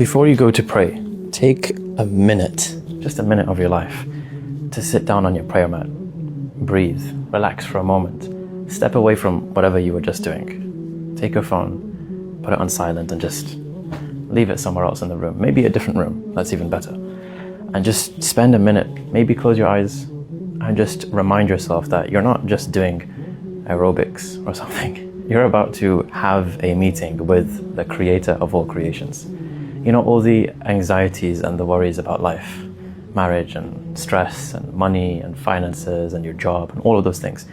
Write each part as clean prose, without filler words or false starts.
Before you go to pray, take a minute, just a minute of your life, to sit down on your prayer mat, breathe, relax for a moment, step away from whatever you were just doing. Take your phone, put it on silent and just leave it somewhere else in the room, maybe a different room, that's even better. And just spend a minute, maybe close your eyes and just remind yourself that you're not just doing aerobics or something. You're about to have a meeting with the creator of all creations. You know, all the anxieties and the worries about life, marriage and stress and money and finances and your job and all of those things.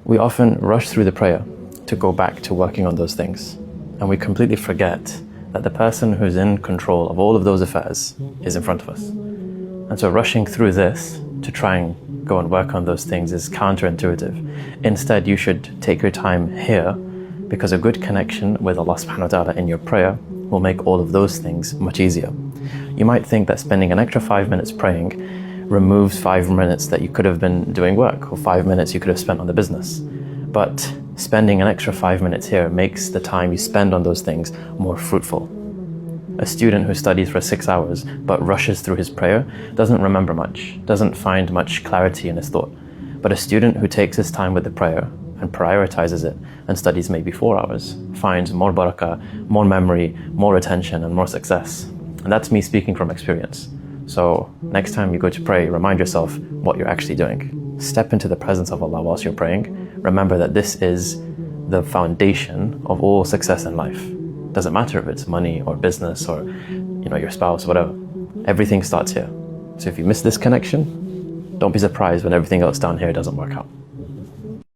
We often rush through the prayer to go back to working on those things. And we completely forget that the person who's in control of all of those affairs is in front of us. And so rushing through this to try and go and work on those things is counterintuitive. Instead, you should take your time here, because a good connection with Allah subhanahu wa ta'ala in your prayer will make all of those things much easier. You might think that spending an extra 5 minutes praying removes 5 minutes that you could have been doing work, or 5 minutes you could have spent on the business. But spending an extra 5 minutes here makes the time you spend on those things more fruitful. A student who studies for 6 hours but rushes through his prayer doesn't remember much, doesn't find much clarity in his thought. But a student who takes his time with the prayer and prioritizes it and studies maybe 4 hours finds more barakah, more memory, more attention and more success. And that's me speaking from experience. So next time you go to pray, remind yourself what you're actually doing. Step into the presence of Allah whilst you're praying. Remember that this is the foundation of all success in life. Doesn't matter if it's money or business or your spouse, whatever. Everything starts here. So if you miss this connection, don't be surprised when everything else down here doesn't work out.